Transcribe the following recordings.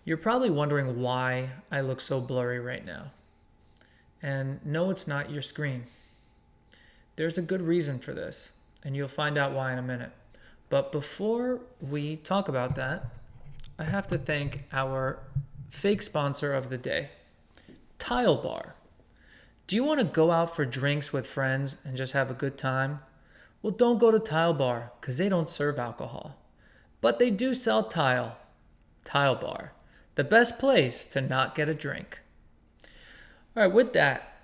You're probably wondering why I look so blurry right now. And no, it's not your screen. There's a good reason for this, and you'll find out why in a minute. But before we talk about that, I have to thank our fake sponsor of the day, Tile Bar. Do you want to go out for drinks with friends and just have a good time? Well, don't go to Tile Bar because they don't serve alcohol. But they do sell tile. Tile Bar, the best place to not get a drink. All right, with that,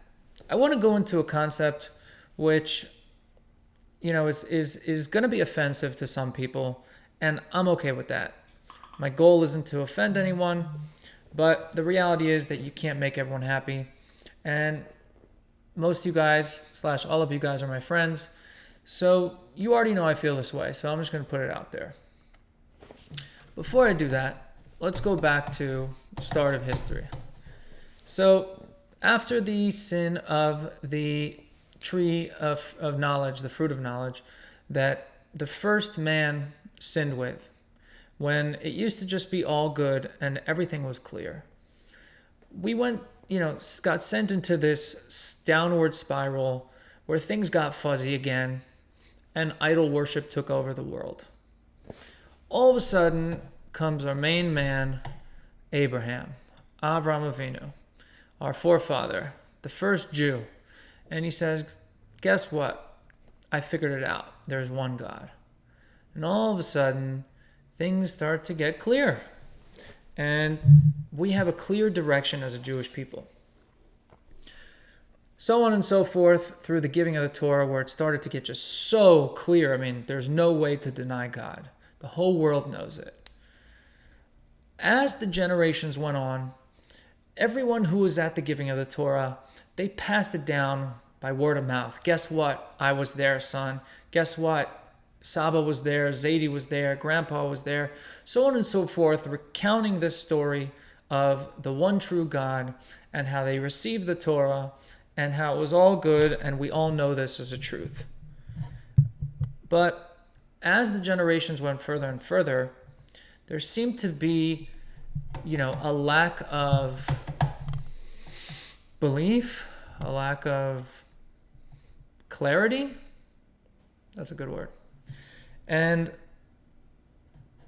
I want to go into a concept which, is going to be offensive to some people, and I'm okay with that. My goal isn't to offend anyone, but the reality is that you can't make everyone happy, and most of you guys / all of you guys are my friends, so you already know I feel this way, so I'm just going to put it out there. Before I do that, let's go back to the start of history. So after the sin of the tree of knowledge, the fruit of knowledge, that the first man sinned with, when it used to just be all good and everything was clear, we got sent into this downward spiral where things got fuzzy again and idol worship took over the world. All of a sudden comes our main man, Abraham, Avram Avinu, our forefather, the first Jew. And he says, guess what? I figured it out. There's one God. And all of a sudden, things start to get clear. And we have a clear direction as a Jewish people. So on and so forth through the giving of the Torah, where it started to get just so clear. I mean, there's no way to deny God. The whole world knows it. As the generations went on, everyone who was at the giving of the Torah, they passed it down by word of mouth. Guess what? I was there, son. Guess what? Saba was there, Zaidi was there, Grandpa was there, so on and so forth, recounting this story of the one true God and how they received the Torah and how it was all good, and we all know this as a truth. But as the generations went further and further, there seemed to be, a lack of belief, a lack of clarity. That's a good word. And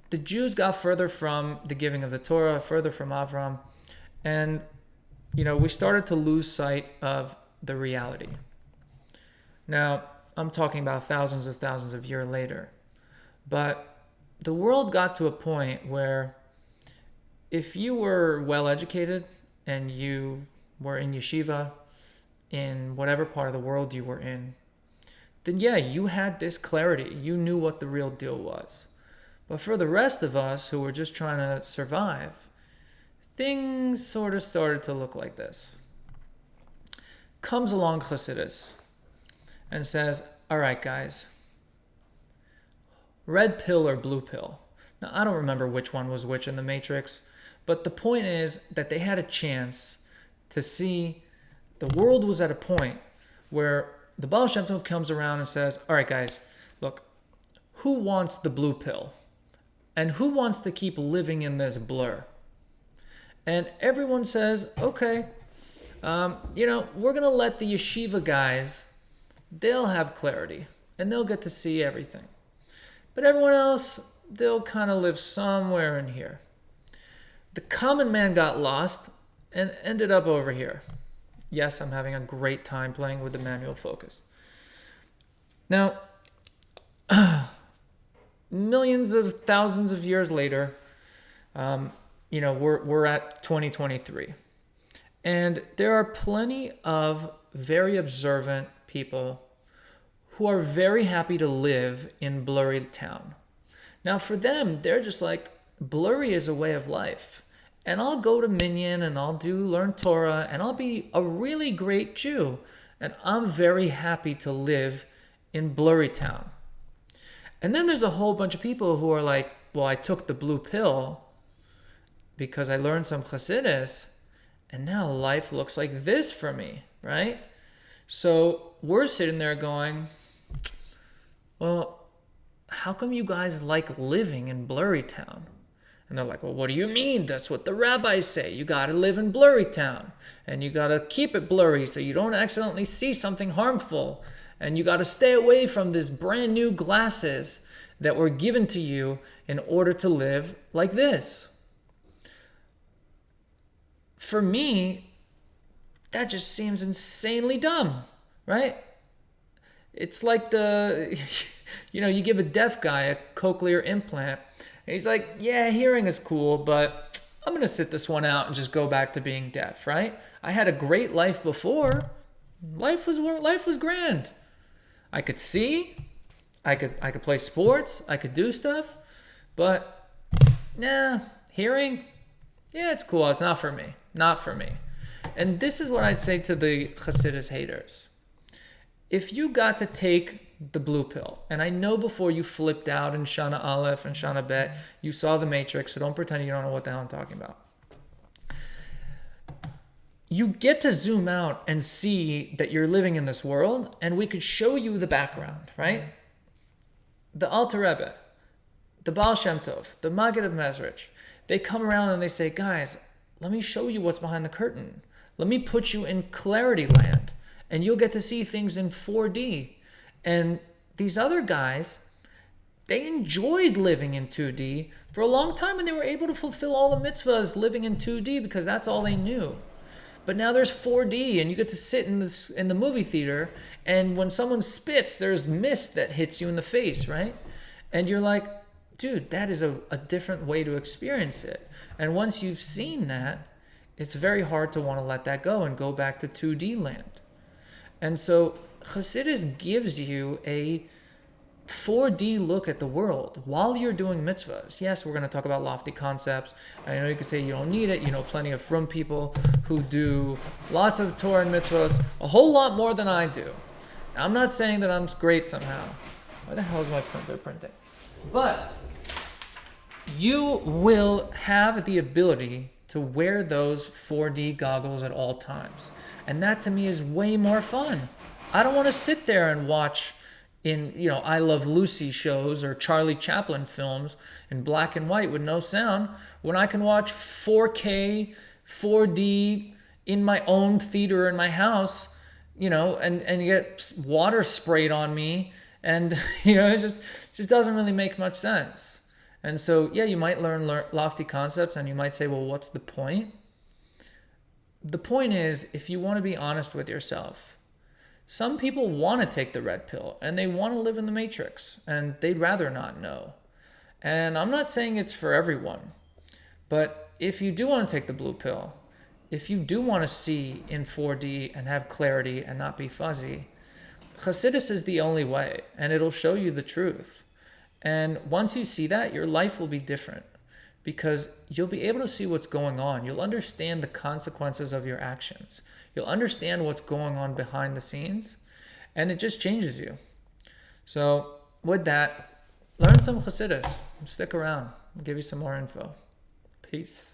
the Jews got further from the giving of the Torah, further from Avram, and, we started to lose sight of the reality. Now, I'm talking about thousands of years later, but the world got to a point where if you were well educated and you were in yeshiva in whatever part of the world you were in, then yeah, you had this clarity. You knew what the real deal was. But for the rest of us who were just trying to survive, things sort of started to look like this. Comes along Chassidus and says, all right, guys, red pill or blue pill. Now, I don't remember which one was which in the Matrix, but the point is that they had a chance to see the world was at a point where the Baal Shem Tov comes around and says, all right, guys, look, who wants the blue pill? And who wants to keep living in this blur? And everyone says, okay, we're going to let the yeshiva guys, they'll have clarity and they'll get to see everything. But everyone else, they'll kind of live somewhere in here. The common man got lost and ended up over here. Yes, I'm having a great time playing with the manual focus. Now, millions of thousands of years later, we're at 2023. And there are plenty of very observant people who are very happy to live in blurry town. Now, for them, they're just like, blurry is a way of life. And I'll go to Minyan and I'll learn Torah and I'll be a really great Jew. And I'm very happy to live in blurry town. And then there's a whole bunch of people who are like, well, I took the blue pill because I learned some Chassidus and now life looks like this for me, right? So we're sitting there going, well, how come you guys like living in blurry town? And they're like, well, what do you mean? That's what the rabbis say. You got to live in blurry town. And you got to keep it blurry so you don't accidentally see something harmful. And you got to stay away from this brand new glasses that were given to you in order to live like this. For me, that just seems insanely dumb, right? It's like you give a deaf guy a cochlear implant. And he's like, yeah, hearing is cool, but I'm going to sit this one out and just go back to being deaf, right? I had a great life before. Life was grand. I could see, I could play sports, I could do stuff, but hearing, yeah, it's cool. It's not for me. Not for me. And this is what I'd say to the Chassidus haters. If you got to take the blue pill, and I know before you flipped out in Shana Aleph and Shana Bet, you saw the Matrix, so don't pretend you don't know what the hell I'm talking about. You get to zoom out and see that you're living in this world, and we could show you the background, right? The Alter Rebbe, the Baal Shem Tov, the Maggid of Mezrich, they come around and they say, guys, let me show you what's behind the curtain. Let me put you in clarity land, and you'll get to see things in 4D. And these other guys, they enjoyed living in 2D for a long time, and they were able to fulfill all the mitzvahs living in 2D because that's all they knew. But now there's 4D, and you get to sit in the movie theater, and when someone spits, there's mist that hits you in the face, right? And you're like, dude, that is a different way to experience it. And once you've seen that, it's very hard to want to let that go and go back to 2D land. And so Chassidus gives you a 4D look at the world while you're doing mitzvahs. Yes, we're going to talk about lofty concepts. I know you could say you don't need it. You know plenty of frum people who do lots of Torah and mitzvahs, a whole lot more than I do. I'm not saying that I'm great somehow. Why the hell is my printer printing? But you will have the ability to wear those 4D goggles at all times. And that to me is way more fun. I don't want to sit there and watch I Love Lucy shows or Charlie Chaplin films in black and white with no sound when I can watch 4K, 4D in my own theater in my house, and get water sprayed on me. And, it just doesn't really make much sense. And so, yeah, you might learn lofty concepts and you might say, well, what's the point? The point is, if you want to be honest with yourself, some people want to take the red pill and they want to live in the matrix and they'd rather not know. And I'm not saying it's for everyone, but if you do want to take the blue pill, if you do want to see in 4D and have clarity and not be fuzzy, Chassidus is the only way, and it'll show you the truth. And once you see that, your life will be different because you'll be able to see what's going on. You'll understand the consequences of your actions. You'll understand what's going on behind the scenes, and it just changes you. So with that, learn some Chassidus. Stick around. I'll give you some more info. Peace.